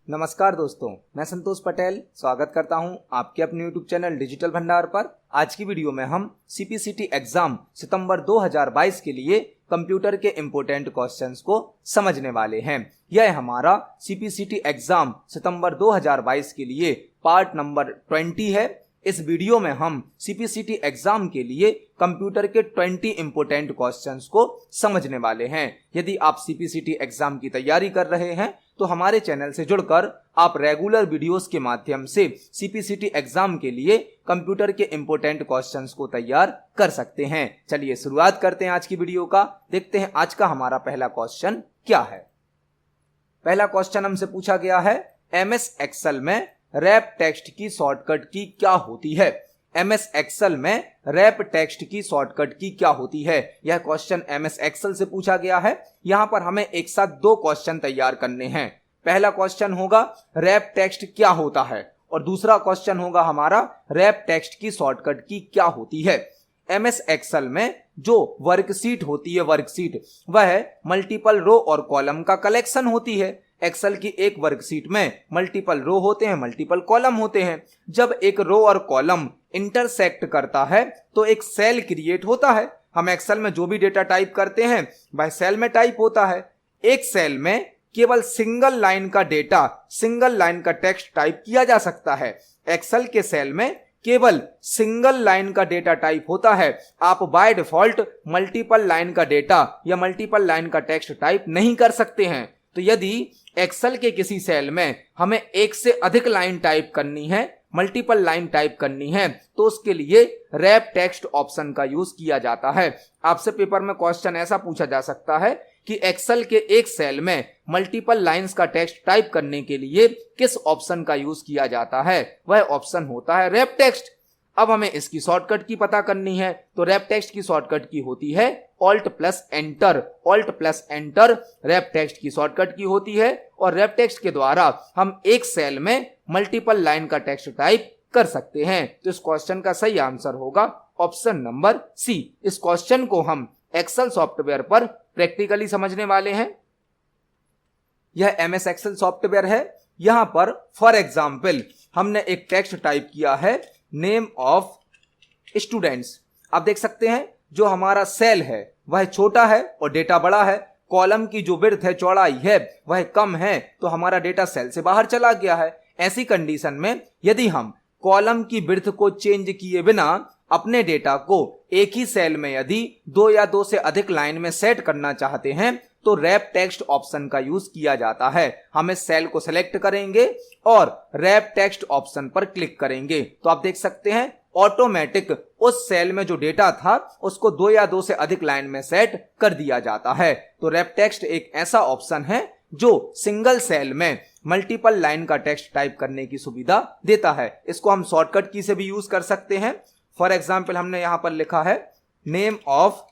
नमस्कार दोस्तों, मैं संतोष पटेल स्वागत करता हूं आपके अपने YouTube चैनल डिजिटल भंडार पर। आज की वीडियो में हम CPCT एग्जाम सितंबर 2022 के लिए कंप्यूटर के इम्पोर्टेंट क्वेश्चंस को समझने वाले हैं। यह हमारा CPCT एग्जाम सितंबर 2022 के लिए पार्ट नंबर 20 है। इस वीडियो में हम CPCT एग्जाम के लिए कंप्यूटर के 20 इंपोर्टेंट क्वेश्चंस को समझने वाले हैं। यदि आप CPCT एग्जाम की तैयारी कर रहे हैं तो हमारे चैनल से जुड़कर आप रेगुलर वीडियोस के माध्यम से CPCT एग्जाम के लिए कंप्यूटर के इंपोर्टेंट क्वेश्चंस को तैयार कर सकते हैं। चलिए शुरुआत करते हैं आज की वीडियो का। देखते हैं आज का हमारा पहला क्वेश्चन क्या है। पहला क्वेश्चन हमसे पूछा गया है, MS एक्सेल में रैप टेक्स्ट की शॉर्टकट की क्या होती है। MS एक्सेल में रैप टेक्स्ट की शॉर्टकट की क्या होती है, यह क्वेश्चन MS एक्सेल से पूछा गया है। यहां पर हमें एक साथ दो क्वेश्चन तैयार करने हैं। पहला क्वेश्चन होगा रैप टेक्स्ट क्या होता है और दूसरा क्वेश्चन होगा हमारा रैप टेक्स्ट की शॉर्टकट की क्या होती है। MS एक्सेल में जो वर्कशीट होती है, वर्कशीट वह मल्टीपल रो और कॉलम का कलेक्शन होती है। एक्सेल की एक वर्कशीट में मल्टीपल रो होते हैं, मल्टीपल कॉलम होते हैं। जब एक रो और कॉलम इंटरसेक्ट करता है तो एक सेल क्रिएट होता है। हम एक्सेल में जो भी डेटा टाइप करते हैं वह सेल में टाइप होता है। एक सेल में केवल सिंगल लाइन का डेटा, सिंगल लाइन का टेक्स्ट टाइप किया जा सकता है। एक्सेल के सेल में केवल सिंगल लाइन का डेटा टाइप होता है। आप बाय डिफॉल्ट मल्टीपल लाइन का डेटा या मल्टीपल लाइन का टेक्स्ट टाइप नहीं कर सकते हैं। तो यदि एक्सेल के किसी सेल में हमें एक से अधिक लाइन टाइप करनी है, मल्टीपल लाइन टाइप करनी है, तो उसके लिए रैप टेक्स्ट ऑप्शन का यूज किया जाता है। आपसे पेपर में क्वेश्चन ऐसा पूछा जा सकता है कि एक्सेल के एक सेल में मल्टीपल लाइंस का टेक्स्ट टाइप करने के लिए किस ऑप्शन का यूज किया जाता है, वह ऑप्शन होता है रैप टेक्स्ट। अब हमें इसकी शॉर्टकट की पता करनी है, तो रैप टेक्स्ट की शॉर्टकट की होती है alt plus enter. Alt plus enter wrap text की शॉर्टकट की होती है और रैप टेक्स्ट के द्वारा हम एक सेल में मल्टीपल लाइन का टेक्स्ट टाइप कर सकते हैं। तो इस क्वेश्चन का सही आंसर होगा ऑप्शन नंबर सी। इस क्वेश्चन को हम एक्सेल सॉफ्टवेयर पर प्रैक्टिकली समझने वाले हैं। यह MS एक्सेल सॉफ्टवेयर है। यहां पर फॉर एग्जाम्पल हमने एक टेक्स्ट टाइप किया है, नेम ऑफ स्टूडेंट्स। आप देख सकते हैं जो हमारा सेल है वह छोटा है और डेटा बड़ा है। कॉलम की जो विड्थ है, चौड़ाई है, वह कम है, तो हमारा डेटा सेल से बाहर चला गया है। ऐसी कंडीशन में यदि हम कॉलम की विड्थ को चेंज किए बिना अपने डेटा को एक ही सेल में यदि दो या दो से अधिक लाइन में सेट करना चाहते हैं तो रैप टेक्स्ट ऑप्शन का यूज किया जाता है। हम इस सेल को सिलेक्ट करेंगे और रैप टेक्स्ट ऑप्शन पर क्लिक करेंगे तो आप देख सकते हैं ऑटोमेटिक उस सेल में जो डेटा था उसको दो या दो से अधिक लाइन में सेट कर दिया जाता है। तो रैप टेक्स्ट एक ऐसा ऑप्शन है जो सिंगल सेल में मल्टीपल लाइन का टेक्स्ट टाइप करने की सुविधा देता है। इसको हम शॉर्टकट की से भी यूज कर सकते हैं। फॉर एग्जाम्पल हमने यहां पर लिखा है नेम ऑफ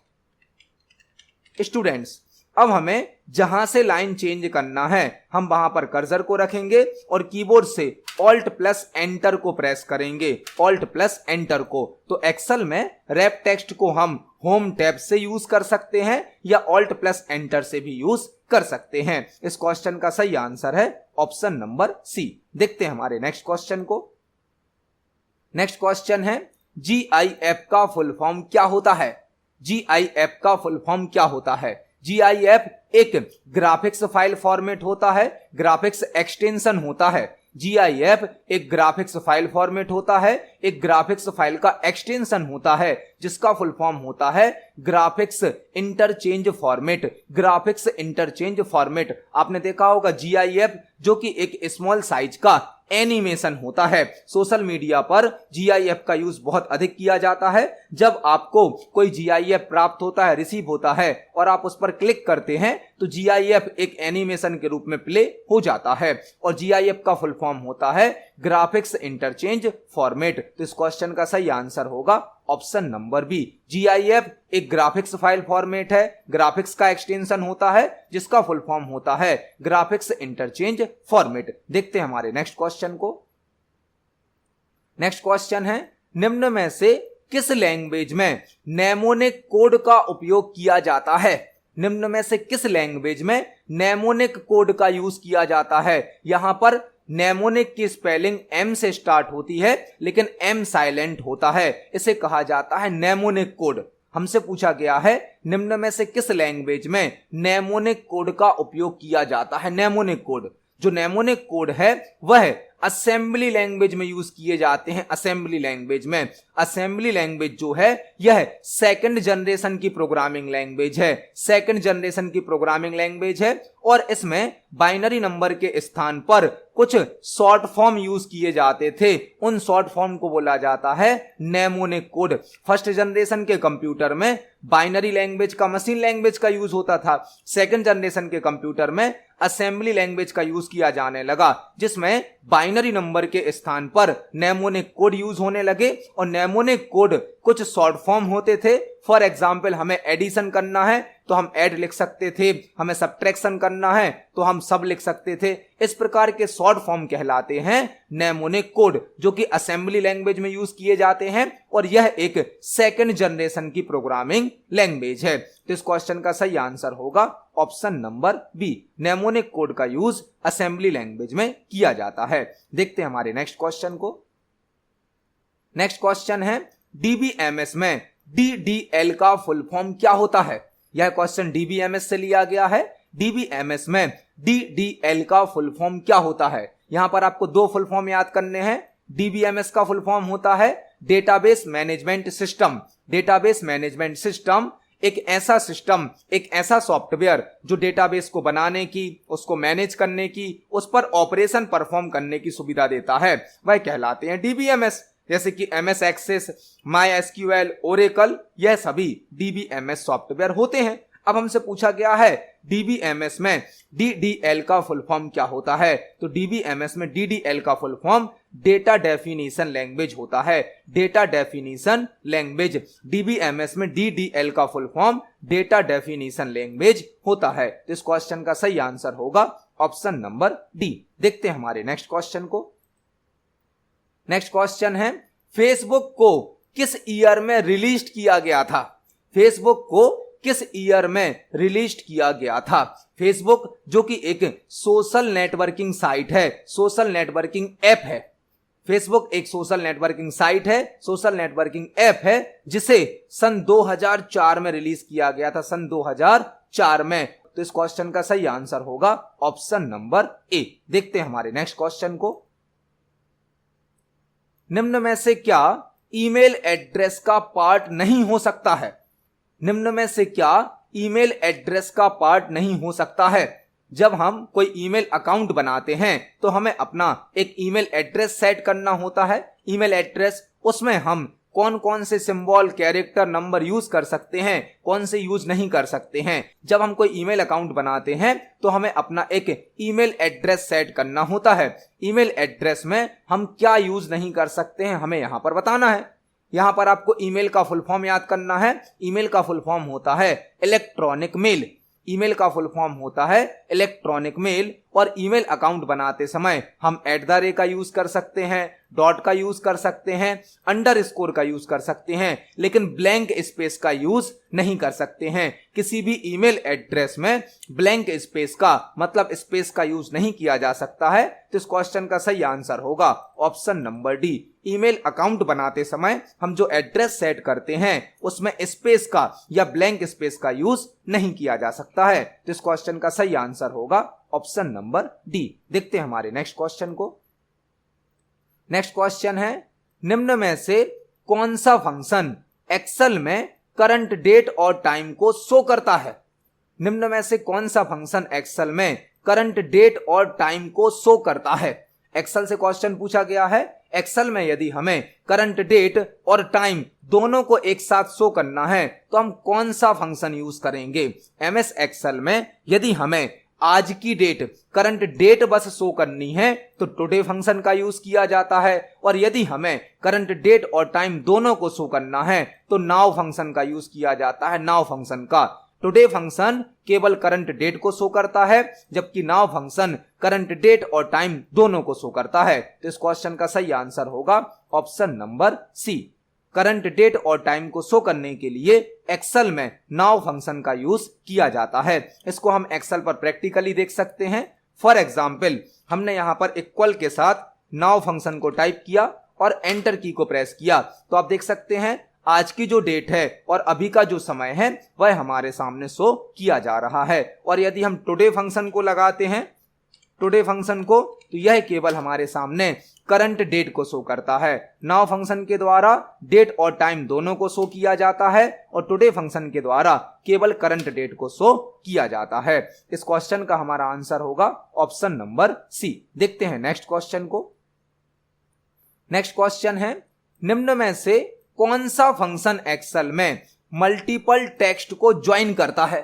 स्टूडेंट्स। अब हमें जहां से लाइन चेंज करना है हम वहां पर कर्सर को रखेंगे और कीबोर्ड से ऑल्ट प्लस एंटर को प्रेस करेंगे, ऑल्ट प्लस एंटर को। तो एक्सेल में रैप टेक्स्ट को हम होम टैब से यूज कर सकते हैं या ऑल्ट प्लस एंटर से भी यूज कर सकते हैं। इस क्वेश्चन का सही आंसर है ऑप्शन नंबर सी। देखते हैं हमारे नेक्स्ट क्वेश्चन को। नेक्स्ट क्वेश्चन है GIF का फुल फॉर्म क्या होता है। GIF का फुल फॉर्म क्या होता है। GIF एक ग्राफिक्स फाइल फॉर्मेट होता है, ग्राफिक्स एक्सटेंशन होता है। GIF एक ग्राफिक्स फाइल फॉर्मेट होता है, एक ग्राफिक्स फाइल का एक्सटेंशन होता है जिसका फुल फॉर्म होता है graphics interchange format. Graphics interchange format आपने देखा होगा GIF जो कि एक स्मॉल साइज का एनिमेशन होता है। सोशल मीडिया पर GIF का यूज बहुत अधिक किया जाता है। जब आपको कोई GIF प्राप्त होता है, रिसीव होता है और आप उस पर क्लिक करते हैं तो GIF एक एनिमेशन के रूप में प्ले हो जाता है और GIF का फुल फॉर्म होता है ग्राफिक्स इंटरचेंज फॉर्मेट। तो इस क्वेश्चन का सही आंसर होगा ऑप्शन नंबर बी। GIF एक ग्राफिक्स फाइल फॉर्मेट है, ग्राफिक्स का एक्सटेंशन होता है जिसका फुल फॉर्म होता है ग्राफिक्स इंटरचेंज फॉर्मेट। देखते हैं हमारे नेक्स्ट क्वेश्चन को। नेक्स्ट क्वेश्चन है निम्न में से किस लैंग्वेज में नेमोनिक कोड का उपयोग किया जाता है। निम्न में से किस लैंग्वेज में नेमोनिक कोड का यूज किया जाता है। यहां पर नेमोनिक की स्पेलिंग एम से स्टार्ट होती है लेकिन एम साइलेंट होता है, इसे कहा जाता है नेमोनिक कोड। हमसे पूछा गया है निम्न में से किस लैंग्वेज में नेमोनिक कोड का उपयोग किया जाता है। नेमोनिक कोड, जो नेमोनिक कोड है वह असेंबली लैंग्वेज में यूज किए जाते हैं। असेंबली लैंग्वेज में, असेंबली लैंग्वेज जो है यह सेकंड जनरेशन की प्रोग्रामिंग लैंग्वेज है। सेकंड जनरेशन की प्रोग्रामिंग लैंग्वेज है और इसमें बाइनरी नंबर के स्थान पर कुछ शॉर्ट फॉर्म यूज किए जाते थे, उन शॉर्ट फॉर्म को बोला जाता है नेमोनिक कोड। फर्स्ट जनरेशन के कंप्यूटर में बाइनरी लैंग्वेज का, मशीन लैंग्वेज का यूज होता था। सेकंड जनरेशन के कंप्यूटर में असेंबली लैंग्वेज का यूज किया जाने लगा, जिसमें बाइनरी नंबर के स्थान पर नेमोनिक कोड यूज होने लगे और नेमोनिक कोड कुछ शॉर्ट फॉर्म होते थे। फॉर एग्जाम्पल, हमें एडिशन करना है तो हम ऐड लिख सकते थे, हमें सब्ट्रैक्शन करना है तो हम सब लिख सकते थे। इस प्रकार के शॉर्ट फॉर्म कहलाते हैं नेमोनिक कोड, जो कि असेंबली लैंग्वेज में यूज किए जाते हैं और यह एक सेकंड जनरेशन की प्रोग्रामिंग लैंग्वेज है। तो इस क्वेश्चन का सही आंसर होगा option number B, mnemonic code का यूज असेंबली लैंग्वेज में किया जाता है। देखते हैं हमारे नेक्स्ट क्वेश्चन को। नेक्स्ट क्वेश्चन है डीबीएमएस में डीडीएल का फुल फॉर्म क्या होता है। यह क्वेश्चन डीबीएमएस से लिया गया है। डीबीएमएस में डीडीएल का फुल फॉर्म क्या होता है। यहां पर आपको दो फुल फॉर्म याद करने हैं। डीबीएमएस का फुल फॉर्म होता है database management system. Database management system एक ऐसा सिस्टम, एक ऐसा सॉफ्टवेयर जो डेटाबेस को बनाने की, उसको मैनेज करने की, उस पर ऑपरेशन परफॉर्म करने की सुविधा देता है, वह कहलाते हैं डीबीएमएस। जैसे कि MS Access, MySQL, Oracle, यह सभी डीबीएमएस सॉफ्टवेयर होते हैं। अब हमसे पूछा गया है डीबीएमएस में डीडीएल का फुल फॉर्म क्या होता है। तो डीबीएमएस में डीडीएल का full form data definition language होता है। डेटा डेफिनेशन लैंग्वेज, डीबीएमएस में डीडीएल का full form data definition language होता है। तो इस क्वेश्चन का सही आंसर होगा ऑप्शन नंबर डी। देखते हैं हमारे नेक्स्ट क्वेश्चन को। नेक्स्ट क्वेश्चन है फेसबुक को किस ईयर में रिलीज किया गया था। फेसबुक को किस ईयर में रिलीज किया गया था। फेसबुक जो कि एक सोशल नेटवर्किंग साइट है, सोशल नेटवर्किंग ऐप है। फेसबुक एक सोशल नेटवर्किंग साइट है, सोशल नेटवर्किंग ऐप है, जिसे सन 2004 में रिलीज किया गया था, सन 2004 में। तो इस क्वेश्चन का सही आंसर होगा ऑप्शन नंबर ए। देखते हैं हमारे नेक्स्ट क्वेश्चन को। निम्न में से क्या ईमेल एड्रेस का पार्ट नहीं हो सकता है। निम्न में से क्या ईमेल एड्रेस का पार्ट नहीं हो सकता है। जब हम कोई ईमेल अकाउंट बनाते हैं तो हमें अपना एक ईमेल एड्रेस सेट करना होता है। ईमेल एड्रेस, उसमें हम कौन कौन से सिंबल, कैरेक्टर, नंबर यूज कर सकते हैं, कौन से यूज नहीं कर सकते हैं। जब हम कोई ईमेल अकाउंट बनाते हैं तो हमें अपना एक ईमेल एड्रेस सेट करना होता है। ईमेल एड्रेस में हम क्या यूज नहीं कर सकते हैं, हमें यहां पर बताना है। यहां पर आपको ईमेल का फुल फॉर्म याद करना है। ईमेल का फुल फॉर्म होता है इलेक्ट्रॉनिक मेल। ईमेल का फुल फॉर्म होता है इलेक्ट्रॉनिक मेल। और ईमेल अकाउंट बनाते समय हम @ का यूज कर सकते हैं, डॉट का यूज कर सकते हैं, अंडरस्कोर का यूज कर सकते हैं, लेकिन ब्लैंक स्पेस का यूज नहीं कर सकते हैं। किसी भी ईमेल एड्रेस में ब्लैंक स्पेस का मतलब स्पेस का यूज नहीं किया जा सकता है। तो इस क्वेश्चन का सही आंसर होगा option number D. Email account बनाते समय हम जो एड्रेस सेट करते हैं उसमें स्पेस का या ब्लैंक स्पेस का यूज नहीं किया जा सकता है। तो इस क्वेश्चन का सही आंसर होगा ऑप्शन नंबर डी। देखते हैं हमारे नेक्स्ट क्वेश्चन को। नेक्स्ट क्वेश्चन है निम्न में से कौन सा फंक्शन एक्सेल में करंट डेट और टाइम को शो करता है। निम्न में से कौन सा फंक्शन एक्सेल में करंट डेट और टाइम को शो करता है। एक्सेल से क्वेश्चन पूछा गया है। एक्सेल में यदि हमें करंट डेट और टाइम दोनों को एक साथ शो करना है तो हम कौन सा फंक्शन यूज करेंगे। एमएस एक्सेल में यदि हमें आज की डेट, करंट डेट बस शो करनी है तो टुडे फंक्शन का यूज किया जाता है। और यदि हमें करंट डेट और टाइम दोनों को शो करना है तो नाउ फंक्शन का यूज किया जाता है, नाउ फंक्शन का। टुडे फंक्शन केवल करंट डेट को शो करता है, जबकि नाउ फंक्शन करंट डेट और टाइम दोनों को शो करता है। तो इस क्वेश्चन का सही आंसर होगा option number C. Current date और टाइम को शो करने के लिए एक्सेल में नाउ फंक्शन का यूज किया जाता है। इसको हम एक्सेल पर प्रैक्टिकली देख सकते हैं। फॉर एग्जाम्पल, हमने यहाँ पर इक्वल के साथ नाउ फंक्शन को टाइप किया और एंटर की को प्रेस किया, तो आप देख सकते हैं आज की जो डेट है और अभी का जो समय है वह हमारे सामने शो किया जा रहा है। और यदि हम टुडे फंक्शन को लगाते हैं, टुडे फंक्शन को, तो यह केवल हमारे सामने करंट डेट को शो करता है। नाउ फंक्शन के द्वारा डेट और टाइम दोनों को शो किया जाता है और टुडे फंक्शन के द्वारा केवल करंट डेट को शो किया जाता है। इस क्वेश्चन का हमारा आंसर होगा ऑप्शन नंबर सी। देखते हैं नेक्स्ट क्वेश्चन को। नेक्स्ट क्वेश्चन है, निम्न में से कौन सा फंक्शन एक्सेल में मल्टीपल टेक्स्ट को ज्वाइन करता है?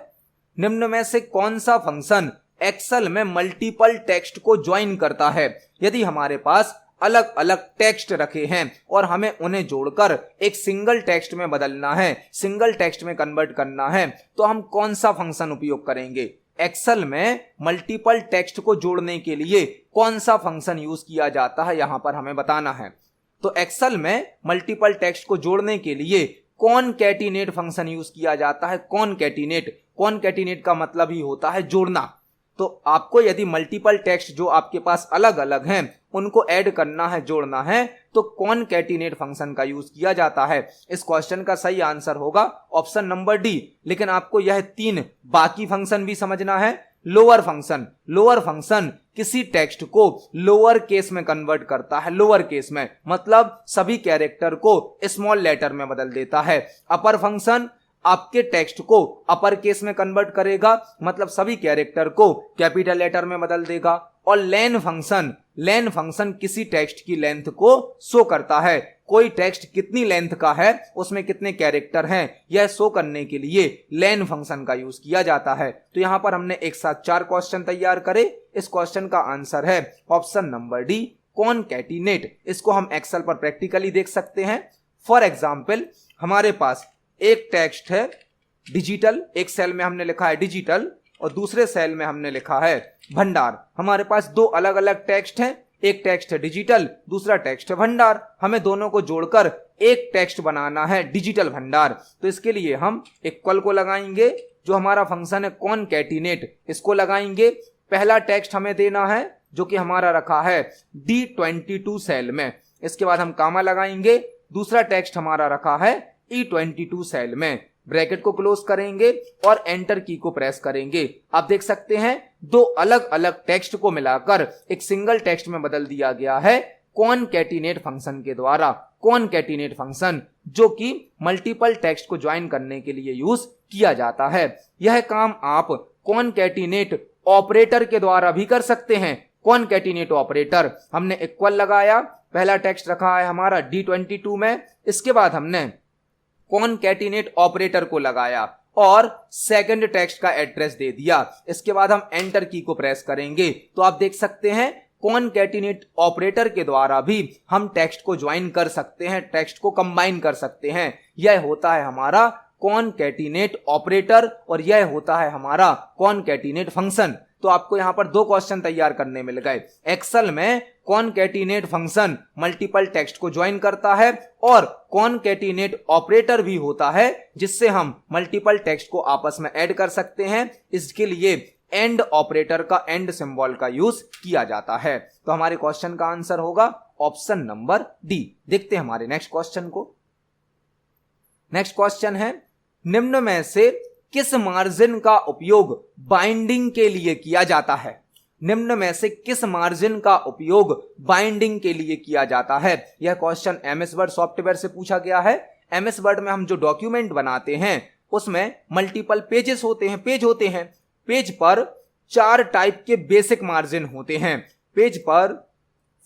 निम्न में से कौन सा फंक्शन एक्सेल में मल्टीपल टेक्स्ट को ज्वाइन करता है? यदि हमारे पास अलग अलग टेक्स्ट रखे हैं और हमें उन्हें जोड़कर एक सिंगल टेक्स्ट में बदलना है, सिंगल टेक्स्ट में कन्वर्ट करना है, तो हम कौन सा फंक्शन उपयोग करेंगे? एक्सेल में मल्टीपल टेक्स्ट को जोड़ने के लिए कौन सा फंक्शन यूज किया जाता है, यहां पर हमें बताना है। तो एक्सेल में मल्टीपल टेक्स्ट को जोड़ने के लिए कॉनकैटिनेट फंक्शन यूज किया जाता है। कॉनकैटिनेट, कॉनकैटिनेट का मतलब ही होता है जोड़ना। तो आपको यदि मल्टीपल टेक्स्ट जो आपके पास अलग अलग हैं उनको ऐड करना है, जोड़ना है, तो कॉनकैटिनेट फंक्शन का यूज किया जाता है। इस क्वेश्चन का सही आंसर होगा ऑप्शन नंबर डी। लेकिन आपको यह तीन बाकी फंक्शन भी समझना है। लोअर फंक्शन, लोअर फंक्शन किसी टेक्स्ट को लोअर केस में कन्वर्ट करता है। लोअर केस में मतलब सभी कैरेक्टर को स्मॉल लेटर में बदल देता है। अपर फंक्शन आपके टेक्स्ट को अपर केस में कन्वर्ट करेगा, मतलब सभी कैरेक्टर को कैपिटल लेटर में बदल देगा। और लेन फंक्शन, लेन फंक्शन किसी टेक्स्ट की लेंथ को शो करता है। कोई टेक्स्ट कितनी लेंथ का है, उसमें कितने कैरेक्टर हैं, यह शो करने के लिए लेन फंक्शन का यूज किया जाता है। तो यहां पर हमने एक साथ 4 क्वेश्चन तैयार करे। इस क्वेश्चन का आंसर है ऑप्शन नंबर डी, कॉनकैटिनेट। इसको हम एक्सेल पर प्रैक्टिकली देख सकते हैं। फॉर एग्जाम्पल, हमारे पास एक टेक्स्ट है डिजिटल, एक सेल में हमने लिखा है डिजिटल और दूसरे सेल में हमने लिखा है भंडार। हमारे पास दो अलग अलग टेक्स्ट हैं, एक टेक्स्ट है डिजिटल, दूसरा टेक्स्ट है भंडार। हमें दोनों को जोड़कर एक टेक्स्ट बनाना है डिजिटल भंडार। तो इसके लिए हम इक्वल को लगाएंगे, जो हमारा फंक्शन है कॉनकैटिनेट, इसको लगाएंगे। पहला टेक्स्ट हमें देना है जो कि हमारा रखा है D22 सेल में। इसके बाद हम कामा लगाएंगे। दूसरा टेक्स्ट हमारा रखा है E22 सेल में। ब्रैकेट को क्लोज करेंगे और एंटर की को प्रेस करेंगे। आप देख सकते हैं दो अलग अलग टेक्स्ट को मिलाकर एक सिंगल टेक्स्ट में बदल दिया गया है कॉनकैटिनेट फंक्शन के द्वारा। कॉनकैटिनेट फंक्शन जो कि मल्टीपल टेक्स्ट को ज्वाइन करने के लिए यूज किया जाता है। यह काम आप कॉनकैटिनेट ऑपरेटर के द्वारा भी कर सकते हैं। कॉनकैटिनेट ऑपरेटर, हमने इक्वल लगाया, पहला टेक्स्ट रखा है हमारा D22 में, इसके बाद हमने कॉनकैटिनेट ऑपरेटर को लगाया और सेकंड टेक्स्ट का एड्रेस दे दिया। इसके बाद हम एंटर की को प्रेस करेंगे तो आप देख सकते हैं कॉनकैटिनेट ऑपरेटर के द्वारा भी हम टेक्स्ट को ज्वाइन कर सकते हैं, टेक्स्ट को कंबाइन कर सकते हैं। यह होता है हमारा कॉनकैटिनेट ऑपरेटर और यह होता है हमारा कॉनकैटिनेट फंक्शन। तो आपको यहां पर 2 क्वेश्चन तैयार करने मिल गए। एक्सेल में कॉनकैटिनेट फंक्शन मल्टीपल टेक्स्ट को ज्वाइन करता है और कॉनकैटिनेट ऑपरेटर भी होता है जिससे हम मल्टीपल टेक्स्ट को आपस में ऐड कर सकते हैं। इसके लिए एंड ऑपरेटर का, एंड सिंबल का यूज किया जाता है। तो हमारे क्वेश्चन का आंसर होगा ऑप्शन नंबर डी। देखते हैं हमारे नेक्स्ट क्वेश्चन को। नेक्स्ट क्वेश्चन है, निम्न में से किस मार्जिन का उपयोग बाइंडिंग के लिए किया जाता है? निम्न में से किस मार्जिन का उपयोग बाइंडिंग के लिए किया जाता है? यह क्वेश्चन एमएस वर्ड सॉफ्टवेयर से पूछा गया है। एमएस वर्ड में हम जो डॉक्यूमेंट बनाते हैं उसमें मल्टीपल पेजेस होते हैं, पेज होते हैं। पेज पर 4 टाइप के बेसिक मार्जिन होते हैं। पेज पर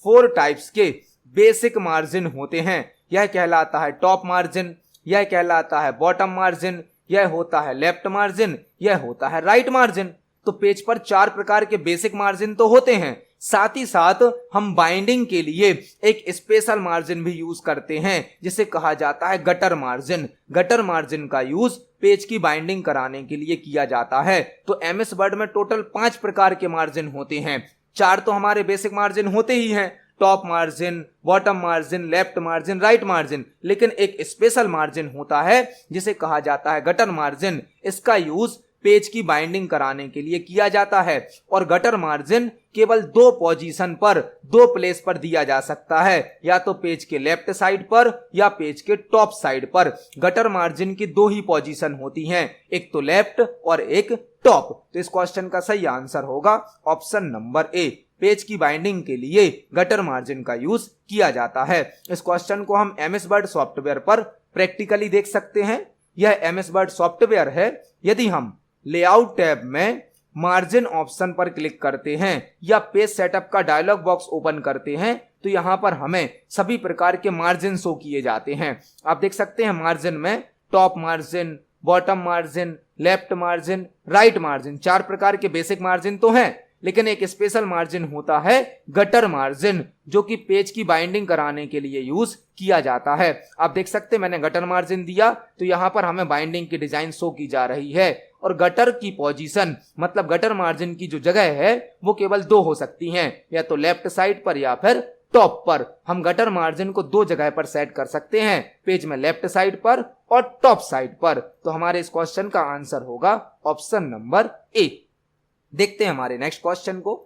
4 टाइप्स के बेसिक मार्जिन होते हैं। यह कहलाता है टॉप मार्जिन, यह कहलाता है बॉटम मार्जिन, यह होता है लेफ्ट मार्जिन, यह होता है राइट मार्जिन। तो पेज पर 4 प्रकार के बेसिक मार्जिन तो होते हैं, साथ ही साथ हम बाइंडिंग के लिए एक स्पेशल मार्जिन भी यूज करते हैं जिसे कहा जाता है गटर मार्जिन। गटर मार्जिन का यूज पेज की बाइंडिंग कराने के लिए किया जाता है। तो एमएस वर्ड में टोटल 5 प्रकार के मार्जिन होते हैं। 4 तो हमारे बेसिक मार्जिन होते ही हैं, top margin, bottom margin, left margin, right margin, लेकिन एक स्पेशल मार्जिन होता है जिसे कहा जाता है गटर मार्जिन। इसका यूज पेज की बाइंडिंग कराने के लिए किया जाता है और गटर मार्जिन केवल दो पोजीशन पर, दो प्लेस पर दिया जा सकता है, या तो पेज के लेफ्ट साइड पर या पेज के टॉप साइड पर। गटर मार्जिन की दो ही पोजीशन होती हैं, एक तो लेफ्ट और एक टॉप। तो इस क्वेश्चन का सही आंसर होगा ऑप्शन नंबर ए। पेज की बाइंडिंग के लिए गटर मार्जिन का यूज किया जाता है। इस क्वेश्चन को हम एमएस वर्ड सॉफ्टवेयर पर प्रैक्टिकली देख सकते हैं। यह एमएस वर्ड सॉफ्टवेयर है। यदि हम लेआउट टैब में मार्जिन ऑप्शन पर क्लिक करते हैं या पेज सेटअप का डायलॉग बॉक्स ओपन करते हैं तो यहां पर हमें सभी प्रकार के मार्जिन शो किए जाते हैं। आप देख सकते हैं मार्जिन में top margin, bottom margin, left margin, right margin, 4 प्रकार के बेसिक मार्जिन तो हैं, लेकिन एक स्पेशल मार्जिन होता है गटर मार्जिन, जो कि पेज की बाइंडिंग कराने के लिए यूज किया जाता है। आप देख सकते हैं मैंने गटर मार्जिन दिया तो यहां पर हमें बाइंडिंग की डिजाइन शो की जा रही है और गटर की पोजीशन मतलब गटर मार्जिन की जो जगह है वो केवल 2 हो सकती हैं, या तो लेफ्ट साइड पर या फिर टॉप पर। हम गटर मार्जिन को 2 जगह पर सेट कर सकते हैं, पेज में लेफ्ट साइड पर और टॉप साइड पर। तो हमारे इस क्वेश्चन का आंसर होगा ऑप्शन नंबर ए। देखते हैं हमारे नेक्स्ट क्वेश्चन को।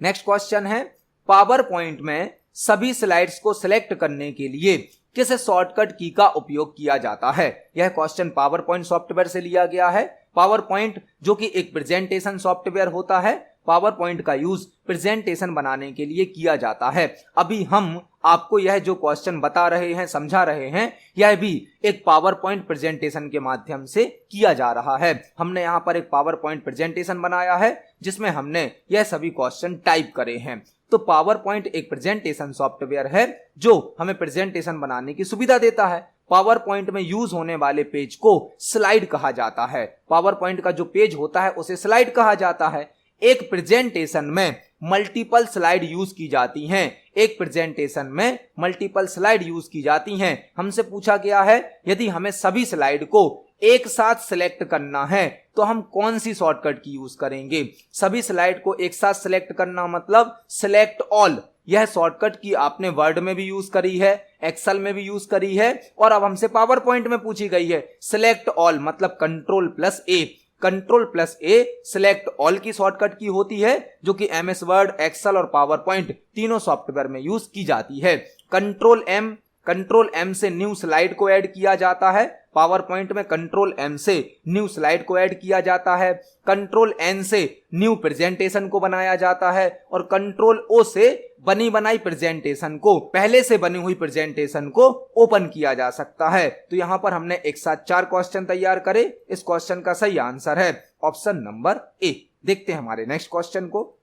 नेक्स्ट क्वेश्चन है, पावर पॉइंट में सभी स्लाइड्स को सिलेक्ट करने के लिए किस शॉर्टकट की का उपयोग किया जाता है। यह क्वेश्चन पावर पॉइंट सॉफ्टवेयर से लिया गया है। पावर पॉइंट जो कि एक प्रेजेंटेशन सॉफ्टवेयर होता है, पावर पॉइंट का यूज प्रेजेंटेशन बनाने के लिए किया जाता है। अभी हम आपको यह जो क्वेश्चन बता रहे हैं, समझा रहे हैं, यह भी एक पावर पॉइंट प्रेजेंटेशन के माध्यम से किया जा रहा है। हमने यहाँ पर एक पावर पॉइंट प्रेजेंटेशन बनाया है जिसमें हमने यह सभी क्वेश्चन टाइप करे हैं। तो पावर पॉइंट एक प्रेजेंटेशन सॉफ्टवेयर है जो हमें प्रेजेंटेशन बनाने की सुविधा देता है। पावर पॉइंट में यूज होने वाले पेज को स्लाइड कहा जाता है। पावर पॉइंट का जो पेज होता है उसे स्लाइड कहा जाता है। एक प्रेजेंटेशन में मल्टीपल स्लाइड यूज की जाती हैं। एक प्रेजेंटेशन में मल्टीपल स्लाइड यूज की जाती हैं। हमसे पूछा गया है यदि हमें सभी स्लाइड को एक साथ सिलेक्ट करना है तो हम कौन सी शॉर्टकट की यूज करेंगे। सभी स्लाइड को एक साथ सिलेक्ट करना मतलब सिलेक्ट ऑल। यह शॉर्टकट की आपने वर्ड में भी यूज करी है, एक्सेल में भी यूज करी है और अब हमसे पावर पॉइंट में पूछी गई है। सिलेक्ट ऑल मतलब कंट्रोल+A। कंट्रोल+A सिलेक्ट ऑल की शॉर्टकट की होती है जो कि एमएस वर्ड, एक्सेल और पावर पॉइंट तीनों सॉफ्टवेयर में यूज की जाती है। कंट्रोल M से न्यू स्लाइड को ऐड किया जाता है। पावर पॉइंट में कंट्रोल M से न्यू स्लाइड को ऐड किया जाता है। कंट्रोल N से न्यू प्रेजेंटेशन को बनाया जाता है और कंट्रोल O से बनी बनाई प्रेजेंटेशन को, पहले से बनी हुई प्रेजेंटेशन को ओपन किया जा सकता है। तो यहां पर हमने एक साथ 4 क्वेश्चन तैयार करे। इस क्वेश्चन का सही आंसर है ऑप्शन नंबर ए। देखते हैं हमारे नेक्स्ट क्वेश्चन को।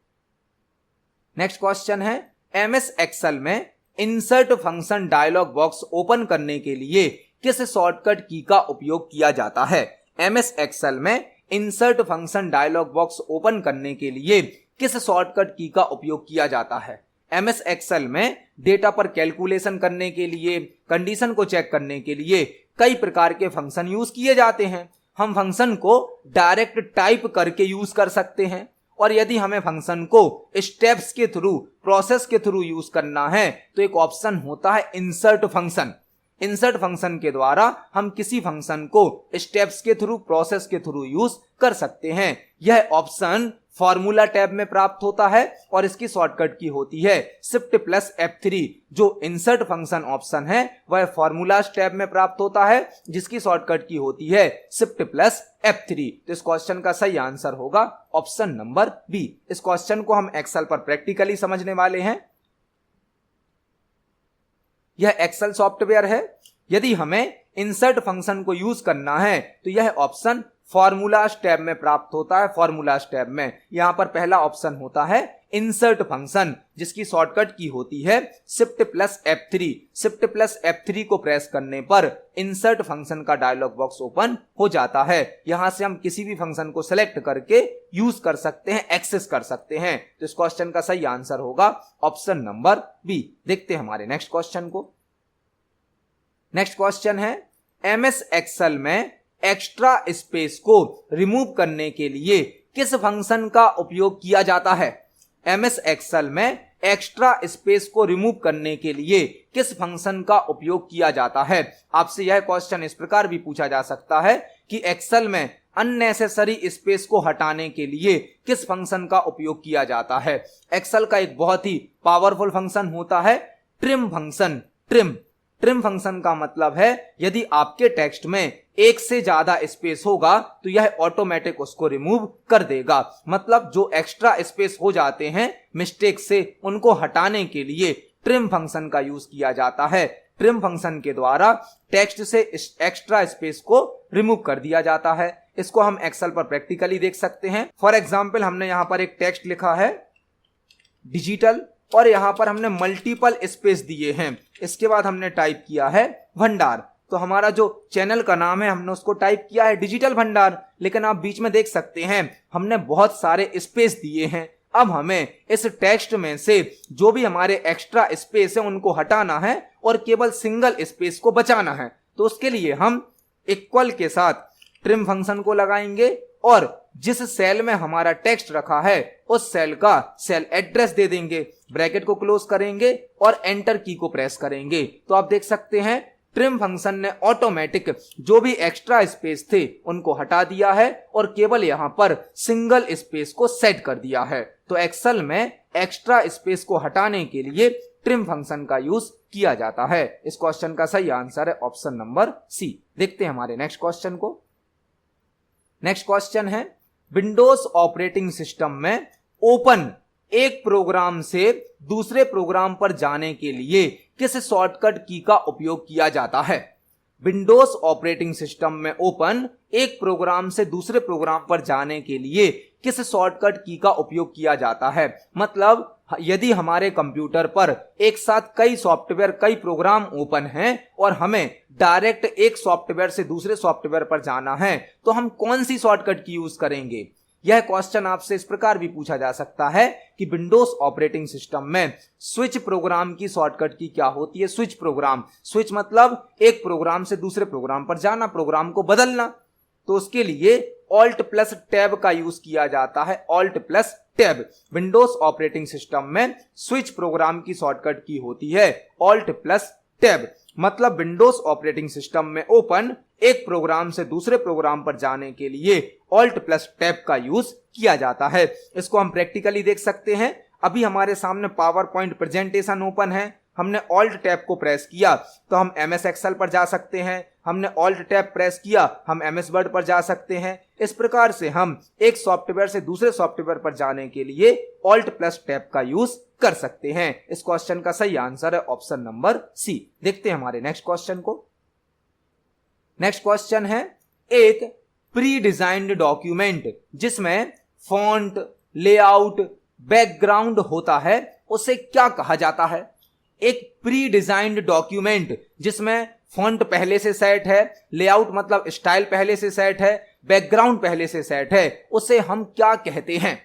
नेक्स्ट क्वेश्चन है, एमएस एक्सेल में insert function dialog box open करने के लिए किस शॉर्टकट की का उपयोग किया जाता है। एमएस एक्सेल में insert function dialog box open करने के लिए किस शॉर्टकट की का उपयोग किया जाता है। एमएस एक्सेल में डेटा पर कैलकुलेशन करने के लिए, कंडीशन को चेक करने के लिए कई प्रकार के फंक्शन यूज किए जाते हैं। हम फंक्शन को डायरेक्ट टाइप करके यूज कर सकते हैं और यदि हमें फंक्शन को स्टेप्स के थ्रू, प्रोसेस के थ्रू यूज करना है तो एक ऑप्शन होता है इंसर्ट फंक्शन। इंसर्ट फंक्शन के द्वारा हम किसी फंक्शन को स्टेप्स के थ्रू, प्रोसेस के थ्रू यूज कर सकते हैं। यह ऑप्शन फॉर्मूला टैब में प्राप्त होता है और इसकी शॉर्टकट की होती है Shift+F3। जो इंसर्ट फंक्शन ऑप्शन है वह फॉर्मूलाज टैब में प्राप्त होता है जिसकी शॉर्टकट की होती है Shift+F3। तो इस क्वेश्चन का सही आंसर होगा ऑप्शन नंबर बी। इस क्वेश्चन को हम एक्सेल पर प्रैक्टिकली समझने वाले हैं। यह एक्सेल सॉफ्टवेयर है। यदि हमें इंसर्ट फंक्शन को यूज करना है तो यह ऑप्शन फॉर्मूलाज टैब में प्राप्त होता है। फॉर्मूलाज टैब में यहां पर पहला ऑप्शन होता है इंसर्ट फंक्शन जिसकी शॉर्टकट की होती है Shift+F3। Shift+F3 को प्रेस करने पर इंसर्ट फंक्शन का डायलॉग बॉक्स ओपन हो जाता है। यहां से हम किसी भी फंक्शन को सिलेक्ट करके यूज कर सकते हैं, एक्सेस कर सकते हैं। तो इस क्वेश्चन का सही आंसर होगा ऑप्शन नंबर बी। देखते हैं हमारे नेक्स्ट क्वेश्चन को। नेक्स्ट क्वेश्चन है, एमएस एक्सेल में एक्स्ट्रा स्पेस को रिमूव करने के लिए किस फंक्शन का उपयोग किया जाता है। MS एक्सेल में एक्स्ट्रा स्पेस को रिमूव करने के लिए किस फंक्शन का उपयोग किया जाता है। आपसे यह क्वेश्चन इस प्रकार भी पूछा जा सकता है कि एक्सेल में अननेसेसरी स्पेस को हटाने के लिए किस फंक्शन का उपयोग किया जाता है। एक्सेल का एक बहुत ही पावरफुल फंक्शन होता है ट्रिम फंक्शन। ट्रिम फंक्शन का मतलब है यदि आपके टेक्स्ट में एक से ज्यादा स्पेस होगा तो यह ऑटोमेटिक उसको रिमूव कर देगा। मतलब जो एक्स्ट्रा स्पेस हो जाते हैं मिस्टेक से, उनको हटाने के लिए ट्रिम फंक्शन का यूज किया जाता है। ट्रिम फंक्शन के द्वारा टेक्स्ट से एक्स्ट्रा स्पेस को रिमूव कर दिया जाता है। इसको हम एक्सेल पर प्रैक्टिकली देख सकते हैं। फॉर एग्जाम्पल हमने यहां पर एक टेक्स्ट लिखा है डिजिटल और यहां पर हमने मल्टीपल स्पेस दिए हैं। इसके बाद हमने टाइप किया है भंडार, तो हमारा जो चैनल का नाम है हमने उसको टाइप किया है डिजिटल भंडार। लेकिन आप बीच में देख सकते हैं हमने बहुत सारे स्पेस दिए हैं। अब हमें इस टेक्स्ट में से जो भी हमारे एक्स्ट्रा स्पेस है उनको हटाना है और केवल सिंगल स्पेस को बचाना है। तो उसके लिए हम इक्वल के साथ ट्रिम फंक्शन को लगाएंगे और जिस सेल में हमारा टेक्स्ट रखा है उस सेल का सेल एड्रेस दे देंगे, ब्रैकेट को क्लोज करेंगे और एंटर की को प्रेस करेंगे। तो आप देख सकते हैं ट्रिम फंक्शन ने ऑटोमेटिक जो भी एक्स्ट्रा स्पेस थे उनको हटा दिया है और केवल यहां पर सिंगल स्पेस को सेट कर दिया है। तो एक्सेल में एक्स्ट्रा स्पेस को हटाने के लिए ट्रिम फंक्शन का यूज किया जाता है। इस क्वेश्चन का सही आंसर है ऑप्शन नंबर सी। देखते हैं हमारे नेक्स्ट क्वेश्चन को। नेक्स्ट क्वेश्चन है विंडोज ऑपरेटिंग सिस्टम में ओपन एक प्रोग्राम से दूसरे प्रोग्राम पर जाने के लिए किस शॉर्टकट की का उपयोग किया जाता है। विंडोज ऑपरेटिंग सिस्टम में ओपन एक प्रोग्राम से दूसरे प्रोग्राम पर जाने के लिए किस शॉर्टकट की का उपयोग किया जाता है। मतलब यदि हमारे कंप्यूटर पर एक साथ कई सॉफ्टवेयर कई प्रोग्राम ओपन हैं और हमें डायरेक्ट एक सॉफ्टवेयर से दूसरे सॉफ्टवेयर पर जाना है तो हम कौन सी शॉर्टकट की यूज करेंगे। यह क्वेश्चन आपसे इस प्रकार भी पूछा जा सकता है कि विंडोज ऑपरेटिंग सिस्टम में स्विच प्रोग्राम की शॉर्टकट की क्या होती है। स्विच प्रोग्राम, स्विच मतलब एक प्रोग्राम से दूसरे प्रोग्राम पर जाना, प्रोग्राम को बदलना। तो उसके लिए ऑल्ट प्लस टैब का यूज किया जाता है। Alt plus tab Windows operating system में स्विच प्रोग्राम की शॉर्टकट की होती है ऑल्ट प्लस टैब। मतलब विंडोज ऑपरेटिंग सिस्टम में ओपन एक प्रोग्राम से दूसरे प्रोग्राम पर जाने के लिए ऑल्ट प्लस टैब का यूज किया जाता है। इसको हम प्रैक्टिकली देख सकते हैं। अभी हमारे सामने पावर पॉइंट प्रेजेंटेशन ओपन है, हमने ऑल्ट टैब को प्रेस किया तो हम MS एक्सेल पर जा सकते हैं। हमने ऑल्ट टैब प्रेस किया हम MS वर्ड पर जा सकते हैं। इस प्रकार से हम एक सॉफ्टवेयर से दूसरे सॉफ्टवेयर पर जाने के लिए ऑल्ट प्लस टैब का यूज कर सकते हैं। इस क्वेश्चन का सही आंसर है ऑप्शन नंबर सी। देखते हैं हमारे नेक्स्ट क्वेश्चन को। नेक्स्ट क्वेश्चन है एक प्री डिजाइन्ड डॉक्यूमेंट जिसमें फॉन्ट, लेआउट, बैकग्राउंड होता है उसे क्या कहा जाता है। एक प्री डिजाइन्ड डॉक्यूमेंट जिसमें फॉन्ट पहले से सेट है, लेआउट मतलब स्टाइल पहले से सेट है, बैकग्राउंड पहले से सेट है, उसे हम क्या कहते हैं।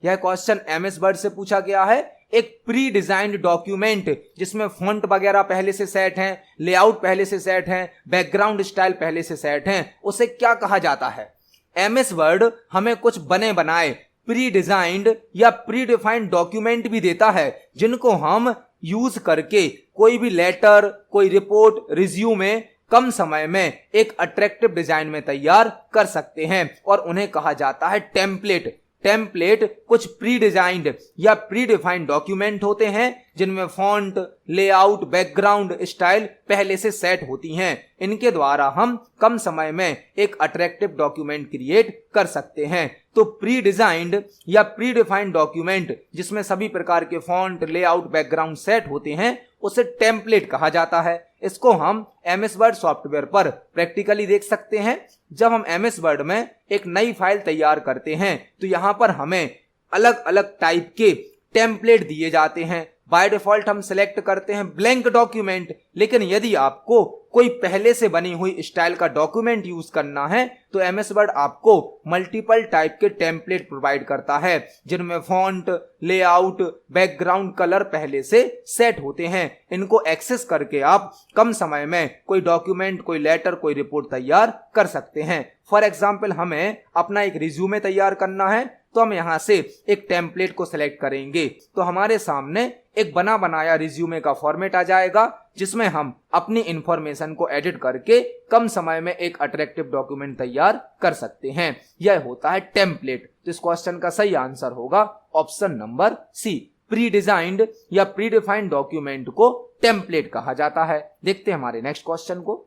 यह क्वेश्चन MS वर्ड से पूछा गया है। एक प्री डिजाइन्ड डॉक्यूमेंट जिसमें फॉन्ट वगैरह पहले से सेट है, लेआउट पहले से सेट है, बैकग्राउंड स्टाइल पहले से सेट है, उसे क्या कहा जाता है। MS वर्ड हमें कुछ बने बनाए प्री डिजाइन्ड या प्री डिफाइंड डॉक्यूमेंट भी देता है जिनको हम यूज करके कोई भी लेटर, कोई रिपोर्ट, रिज्यूमे कम समय में एक अट्रैक्टिव डिजाइन में तैयार कर सकते हैं और उन्हें कहा जाता है टेम्पलेट। टेम्पलेट कुछ प्री डिजाइन्ड या प्री डिफाइंड डॉक्यूमेंट होते हैं जिनमें फॉन्ट, लेआउट, बैकग्राउंड, स्टाइल पहले से सेट होती हैं। इनके द्वारा हम कम समय में एक अट्रैक्टिव डॉक्यूमेंट क्रिएट कर सकते हैं। तो प्री डिजाइन्ड या प्री डिफाइंड डॉक्यूमेंट जिसमें सभी प्रकार के फॉन्ट, लेआउट, बैकग्राउंड सेट होते हैं उसे टेम्पलेट कहा जाता है। इसको हम MS वर्ड सॉफ्टवेयर पर प्रैक्टिकली देख सकते हैं। जब हम MS वर्ड में एक नई फाइल तैयार करते हैं तो यहां पर हमें अलग अलग टाइप के टेम्पलेट दिए जाते हैं। बाय डिफॉल्ट हम सिलेक्ट करते हैं ब्लैंक डॉक्यूमेंट, लेकिन यदि आपको कोई पहले से बनी हुई स्टाइल का डॉक्यूमेंट यूज करना है तो MS वर्ड आपको मल्टीपल टाइप के टेम्पलेट प्रोवाइड करता है जिनमें फॉन्ट, लेआउट, बैकग्राउंड, कलर पहले से सेट होते हैं। इनको एक्सेस करके आप कम समय में कोई डॉक्यूमेंट, कोई लेटर, कोई रिपोर्ट तैयार कर सकते हैं। फॉर एग्जाम्पल हमें अपना एक रिज्यूमे तैयार करना है तो हम यहाँ से एक टेम्पलेट को सिलेक्ट करेंगे तो हमारे सामने एक बना बनाया रिज्यूमे का फॉर्मेट आ जाएगा, जिसमें हम अपनी इंफॉर्मेशन को एडिट करके कम समय में एक अट्रैक्टिव डॉक्यूमेंट तैयार कर सकते हैं। यह होता है टेम्पलेट। तो इस क्वेश्चन का सही आंसर होगा option number C. Pre designed या प्री डिफाइंड डॉक्यूमेंट को टेम्पलेट कहा जाता है। देखते हैं हमारे नेक्स्ट क्वेश्चन को।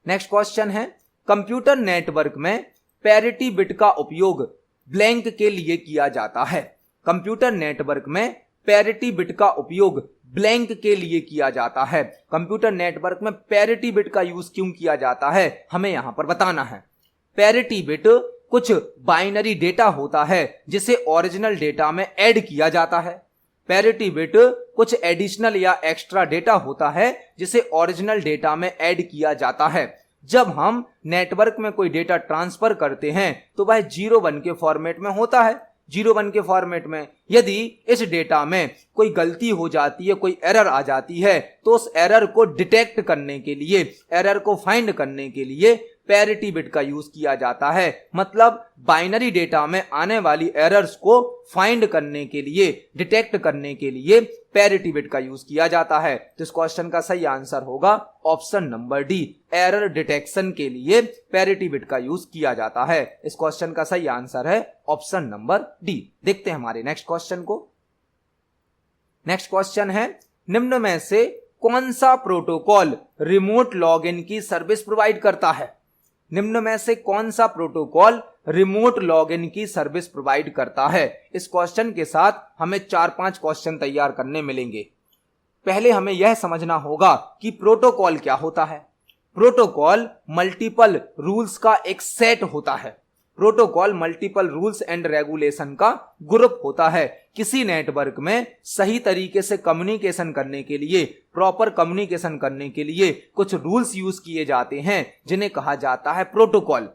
नेक्स्ट क्वेश्चन है, कंप्यूटर नेटवर्क में पैरिटी बिट का उपयोग ब्लैंक के लिए किया जाता है। कंप्यूटर नेटवर्क में पैरिटी बिट का उपयोग ब्लैंक के लिए किया जाता है। कंप्यूटर नेटवर्क में पैरिटी बिट का यूज क्यों किया जाता है, हमें यहां पर बताना है। पैरिटी बिट कुछ बाइनरी डेटा होता है जिसे ओरिजिनल डेटा में ऐड किया जाता है। पैरिटी बिट कुछ एडिशनल या एक्स्ट्रा डेटा होता है जिसे ओरिजिनल डेटा में ऐड किया जाता है। जब हम नेटवर्क में कोई डेटा ट्रांसफर करते हैं तो वह 0-1 के फॉर्मेट में होता है। 0-1 के फॉर्मेट में यदि इस डेटा में कोई गलती हो जाती है, कोई एरर आ जाती है, तो उस एरर को डिटेक्ट करने के लिए, एरर को फाइंड करने के लिए पैरिटी बिट का यूज किया जाता है। मतलब बाइनरी डेटा में आने वाली एरर्स को फाइंड करने के लिए, डिटेक्ट करने के लिए पैरिटी बिट का यूज किया जाता है। तो इस क्वेश्चन का सही आंसर होगा option number D. Error detection के लिए पैरिटी बिट का यूज किया जाता है। इस क्वेश्चन का सही आंसर है ऑप्शन नंबर डी। देखते हैं हमारे नेक्स्ट क्वेश्चन को। नेक्स्ट क्वेश्चन है, निम्न में से कौन सा प्रोटोकॉल रिमोट लॉगिन की सर्विस प्रोवाइड करता है? निम्न में से कौन सा प्रोटोकॉल रिमोट लॉगिन की सर्विस प्रोवाइड करता है? इस क्वेश्चन के साथ हमें 4-5 क्वेश्चन तैयार करने मिलेंगे। पहले हमें यह समझना होगा कि प्रोटोकॉल क्या होता है। प्रोटोकॉल मल्टीपल रूल्स का एक सेट होता है। Protocol multiple rules and regulation का ग्रुप होता है। किसी नेटवर्क में सही तरीके से कम्युनिकेशन करने के लिए, प्रॉपर कम्युनिकेशन करने के लिए कुछ रूल्स यूज किए जाते हैं जिन्हें कहा जाता है प्रोटोकॉल।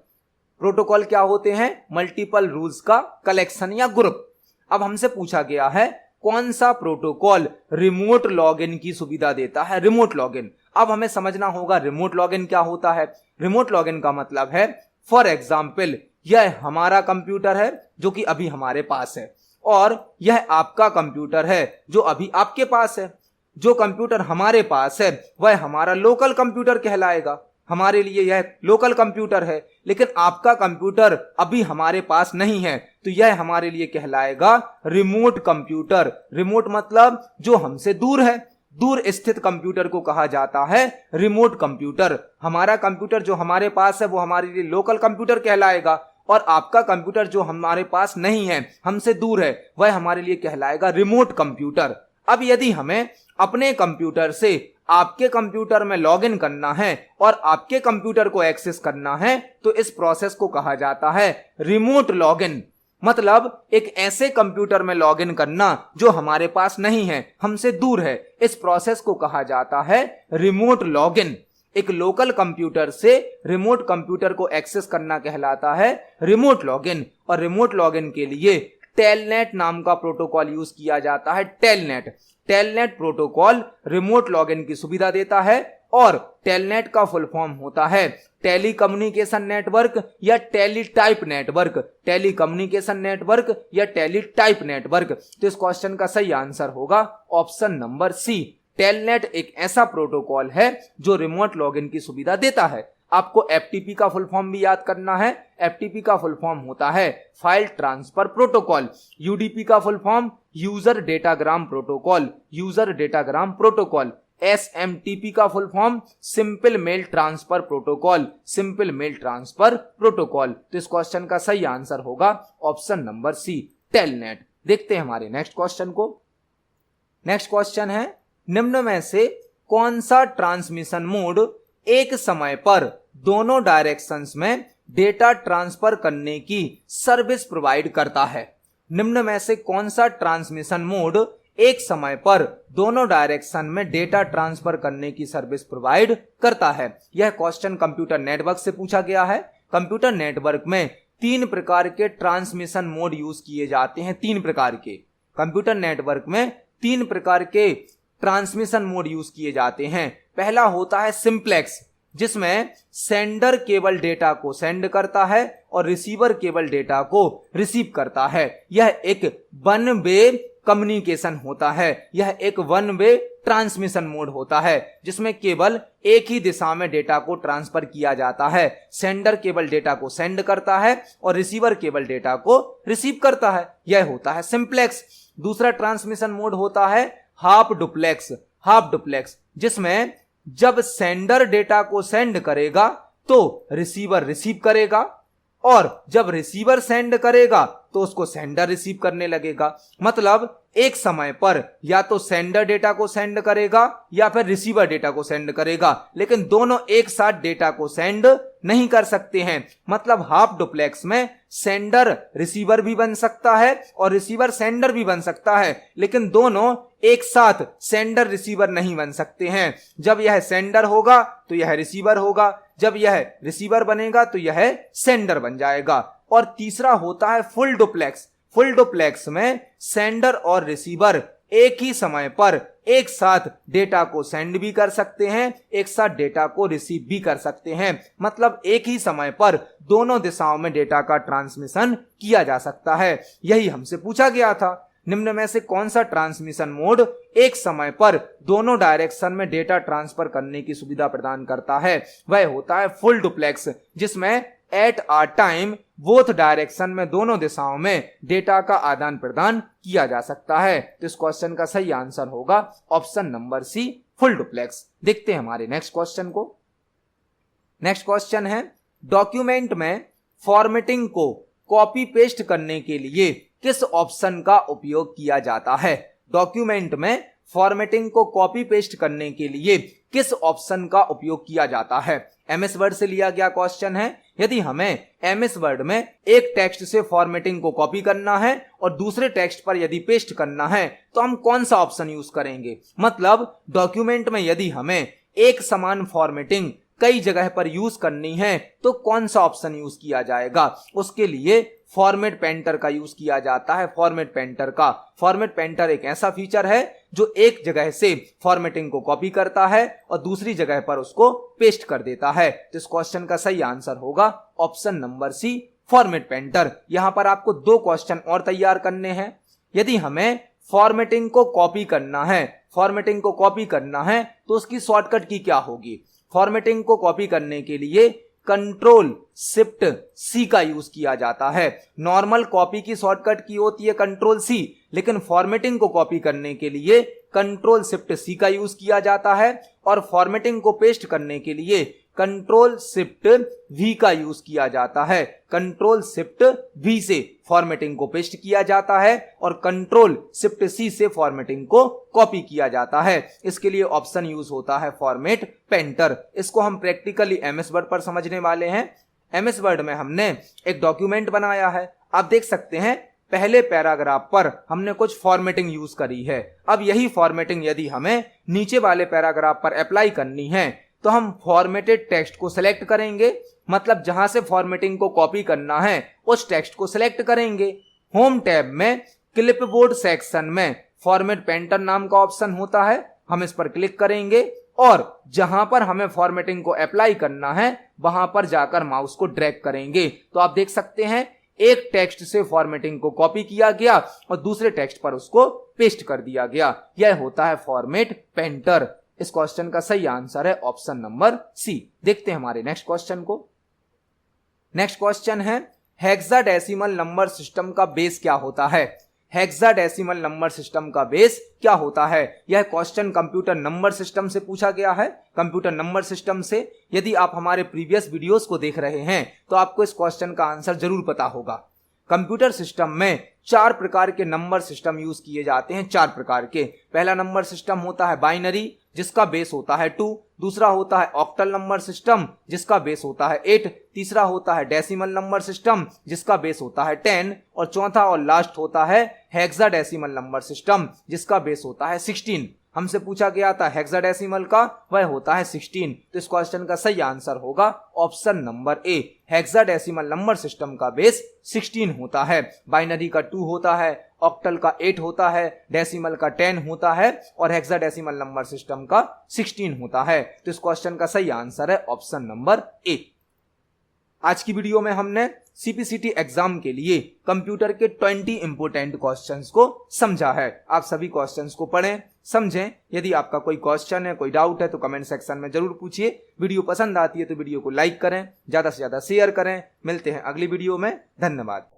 प्रोटोकॉल क्या होते हैं? मल्टीपल रूल्स का कलेक्शन या ग्रुप। अब हमसे पूछा गया है कौन सा प्रोटोकॉल रिमोट लॉगिन की सुविधा देता है? Remote login. अब हमें समझना होगा रिमोट लॉगिन क्या होता है। रिमोट लॉगिन का मतलब है, फॉर एग्जाम्पल, यह हमारा कंप्यूटर है जो कि अभी हमारे पास है, और यह आपका कंप्यूटर है जो अभी आपके पास है। जो कंप्यूटर हमारे पास है वह हमारा लोकल कंप्यूटर कहलाएगा। हमारे लिए यह लोकल कंप्यूटर है, लेकिन आपका कंप्यूटर अभी हमारे पास नहीं है, तो यह हमारे लिए कहलाएगा रिमोट कंप्यूटर। रिमोट मतलब जो हमसे दूर है, दूर स्थित कंप्यूटर को कहा जाता है रिमोट कंप्यूटर। हमारा कंप्यूटर जो हमारे पास है वो हमारे लिए लोकल कंप्यूटर कहलाएगा, और आपका कंप्यूटर जो हमारे पास नहीं है, हमसे दूर है, वह हमारे लिए कहलाएगा रिमोट कंप्यूटर। अब यदि हमें अपने कंप्यूटर से आपके कंप्यूटर में लॉगिन करना है और आपके कंप्यूटर को एक्सेस करना है, तो इस प्रोसेस को कहा जाता है रिमोट लॉगिन। मतलब एक ऐसे कंप्यूटर में लॉगिन करना जो हमारे पास नहीं है, हमसे दूर है, इस प्रोसेस को कहा जाता है रिमोट लॉगिन। एक लोकल कंप्यूटर से रिमोट कंप्यूटर को एक्सेस करना कहलाता है रिमोट लॉगिन। और रिमोट लॉगिन के लिए टेलनेट नाम का प्रोटोकॉल यूज किया जाता है। Telnet. Telnet protocol remote login की सुविधा देता है, और टेलनेट का फुल फॉर्म होता है टेली कम्युनिकेशन नेटवर्क या teletype network. Telecommunication network या टेली टाइप नेटवर्क। तो इस क्वेश्चन का सही आंसर होगा ऑप्शन नंबर सी। टेलनेट एक ऐसा प्रोटोकॉल है जो रिमोट लॉगिन की सुविधा देता है। आपको एफटीपी का फुल फॉर्म भी याद करना है। एफटीपी का फुल फॉर्म होता है फाइल ट्रांसफर प्रोटोकॉल। यूडीपी का full form user datagram protocol. User datagram protocol. SMTP का full form simple mail transfer protocol. Simple mail transfer protocol. तो इस क्वेश्चन का सही आंसर होगा ऑप्शन नंबर सी, टेलनेट। देखते हैं हमारे नेक्स्ट क्वेश्चन को। नेक्स्ट क्वेश्चन है, निम्न में से कौन सा ट्रांसमिशन मोड एक समय पर दोनों डायरेक्शंस में डेटा ट्रांसफर करने की सर्विस प्रोवाइड करता है? निम्न में से कौन सा ट्रांसमिशन मोड एक समय पर दोनों डायरेक्शन में डेटा ट्रांसफर करने की सर्विस प्रोवाइड करता है? यह क्वेश्चन कंप्यूटर नेटवर्क से पूछा गया है। कंप्यूटर नेटवर्क में 3 प्रकार के ट्रांसमिशन मोड यूज किए जाते हैं। 3 प्रकार के कंप्यूटर नेटवर्क में 3 प्रकार के ट्रांसमिशन मोड यूज किए जाते हैं। पहला होता है सिंप्लेक्स, जिसमें सेंडर केवल डेटा को सेंड करता है और रिसीवर केवल डेटा को रिसीव करता है। यह एक वन वे कम्युनिकेशन होता है, यह एक वन वे ट्रांसमिशन मोड होता है जिसमें केवल एक ही दिशा में डेटा को ट्रांसफर किया जाता है। सेंडर केवल डेटा को सेंड करता है और रिसीवर केवल डेटा को रिसीव करता है। यह होता है सिंप्लेक्स। दूसरा ट्रांसमिशन मोड होता है हाफ डुप्लेक्स। हाफ डुप्लेक्स जिसमें जब सेंडर डेटा को सेंड करेगा तो रिसीवर रिसीव करेगा और जब रिसीवर सेंड करेगा तो उसको सेंडर रिसीव करने लगेगा। मतलब एक समय पर या तो सेंडर डेटा को सेंड करेगा या फिर रिसीवर डेटा को सेंड करेगा, लेकिन दोनों एक साथ डेटा को सेंड नहीं कर सकते हैं। मतलब हाफ डुप्लेक्स में सेंडर रिसीवर भी बन सकता है और रिसीवर सेंडर भी बन सकता है, लेकिन दोनों एक साथ सेंडर रिसीवर नहीं बन सकते हैं। जब यह सेंडर होगा तो यह रिसीवर होगा, जब यह रिसीवर बनेगा तो यह सेंडर बन जाएगा। और तीसरा होता है फुल डुप्लेक्स। फुल डुप्लेक्स में सेंडर और रिसीवर एक ही समय पर एक साथ डेटा को सेंड भी कर सकते हैं, एक साथ डेटा को रिसीव भी कर सकते हैं। मतलब एक ही समय पर दोनों दिशाओं में डेटा का ट्रांसमिशन किया जा सकता है। यही हमसे पूछा गया था, निम्न में से कौन सा ट्रांसमिशन मोड एक समय पर दोनों डायरेक्शन में डेटा ट्रांसफर करने की सुविधा प्रदान करता है? वह होता है फुल डुप्लेक्स, जिसमें at a time both direction में दोनों दिशाओं में डेटा का आदान प्रदान किया जा सकता है। तो इस क्वेश्चन का सही आंसर होगा option number C, full duplex. देखते हैं हमारे नेक्स्ट क्वेश्चन को। नेक्स्ट क्वेश्चन है, डॉक्यूमेंट में फॉर्मेटिंग को कॉपी पेस्ट करने के लिए किस ऑप्शन का उपयोग किया जाता है? डॉक्यूमेंट में फॉर्मेटिंग को कॉपी पेस्ट करने के लिए किस ऑप्शन का उपयोग किया जाता है? एमएस वर्ड से लिया गया क्वेश्चन है। यदि हमें एमएस वर्ड में एक टेक्स्ट से फॉर्मेटिंग को कॉपी करना है और दूसरे टेक्स्ट पर यदि पेस्ट करना है तो हम कौन सा ऑप्शन यूज करेंगे? मतलब डॉक्यूमेंट में यदि हमें एक समान फॉर्मेटिंग कई जगह पर यूज करनी है तो कौन सा ऑप्शन यूज किया जाएगा? उसके लिए फॉर्मेट पेंटर का यूज किया जाता है। फॉर्मेट पेंटर एक ऐसा फीचर है जो एक जगह से फॉर्मेटिंग को कॉपी करता है और दूसरी जगह पर उसको पेस्ट कर देता है। तो इस क्वेश्चन का सही आंसर होगा option number C, format painter. यहां पर आपको दो क्वेश्चन और तैयार करने हैं। यदि हमें फॉर्मेटिंग को कॉपी करना है तो उसकी शॉर्टकट की क्या होगी? फॉर्मेटिंग को कॉपी करने के लिए कंट्रोल शिफ्ट सी का यूज किया जाता है। नॉर्मल कॉपी की शॉर्टकट की होती है कंट्रोल सी, लेकिन फॉर्मेटिंग को कॉपी करने के लिए कंट्रोल शिफ्ट सी का यूज किया जाता है और फॉर्मेटिंग को पेस्ट करने के लिए कंट्रोल शिफ्ट वी का यूज किया जाता है। कंट्रोल शिफ्ट वी से फॉर्मेटिंग को पेस्ट किया जाता है और कंट्रोल शिफ्ट सी से फॉर्मेटिंग को कॉपी किया जाता है। इसके लिए ऑप्शन यूज होता है फॉर्मेट पेंटर। इसको हम प्रैक्टिकली एमएस वर्ड पर समझने वाले हैं। एमएस वर्ड में हमने एक डॉक्यूमेंट बनाया है। आप देख सकते हैं पहले पैराग्राफ पर हमने कुछ फॉर्मेटिंग यूज करी है। अब यही फॉर्मेटिंग यदि हमें नीचे वाले पैराग्राफ पर अप्लाई करनी है तो हम फॉर्मेटेड टेक्स्ट को सिलेक्ट करेंगे। मतलब जहां से फॉर्मेटिंग को कॉपी करना है उस टेक्स्ट को सिलेक्ट करेंगे। होम टैब में क्लिपबोर्ड सेक्शन में फॉर्मेट पेंटर नाम का ऑप्शन होता है, हम इस पर क्लिक करेंगे और जहां पर हमें फॉर्मेटिंग को अप्लाई करना है वहां पर जाकर माउस को ड्रैग करेंगे। तो आप देख सकते हैं एक टेक्स्ट से फॉर्मेटिंग को कॉपी किया गया और दूसरे टेक्स्ट पर उसको पेस्ट कर दिया गया। यह होता है फॉर्मेट पेंटर। इस क्वेश्चन का सही आंसर है ऑप्शन नंबर सी। देखते हैं हमारे नेक्स्ट क्वेश्चन को। नेक्स्ट क्वेश्चन है, हेक्साडेसिमल नंबर सिस्टम का बेस क्या होता है? हेक्साडेसिमल नंबर सिस्टम का बेस क्या होता है? यह क्वेश्चन कंप्यूटर नंबर सिस्टम से पूछा गया है। कंप्यूटर नंबर सिस्टम से यदि आप हमारे प्रीवियस वीडियोस को देख रहे हैं तो आपको इस क्वेश्चन का आंसर जरूर पता होगा। कंप्यूटर सिस्टम में 4 प्रकार के नंबर सिस्टम यूज किए जाते हैं। 4 प्रकार के। पहला नंबर सिस्टम होता है बाइनरी जिसका बेस होता है 2। दूसरा होता है ऑक्टल नंबर सिस्टम जिसका बेस होता है 8। तीसरा होता है डेसिमल नंबर सिस्टम जिसका बेस होता है 10 और चौथा और लास्ट होता है हेक्साडेसिमल नंबर सिस्टम जिसका बेस होता है 16। हमसे पूछा गया था हेक्साडेसिमल का, वह होता है 16। तो इस क्वेश्चन का सही आंसर होगा option number A. Hexadecimal number system का बेस 16 होता है। बाइनरी का 2 होता है, ऑक्टल का 8 होता है, डेसिमल का 10 होता है और हेक्साडेसिमल नंबर सिस्टम का 16 होता है। तो इस क्वेश्चन का सही आंसर है ऑप्शन नंबर ए। आज की वीडियो में हमने सीपीसीटी एग्जाम के लिए कंप्यूटर के 20 इंपोर्टेंट क्वेश्चंस को समझा है। आप सभी क्वेश्चंस को पढ़ें, समझें। यदि आपका कोई क्वेश्चन है, कोई डाउट है तो कमेंट सेक्शन में जरूर पूछिए। वीडियो पसंद आती है तो वीडियो को लाइक करें, ज्यादा से ज्यादा शेयर करें। मिलते हैं अगली वीडियो में। धन्यवाद।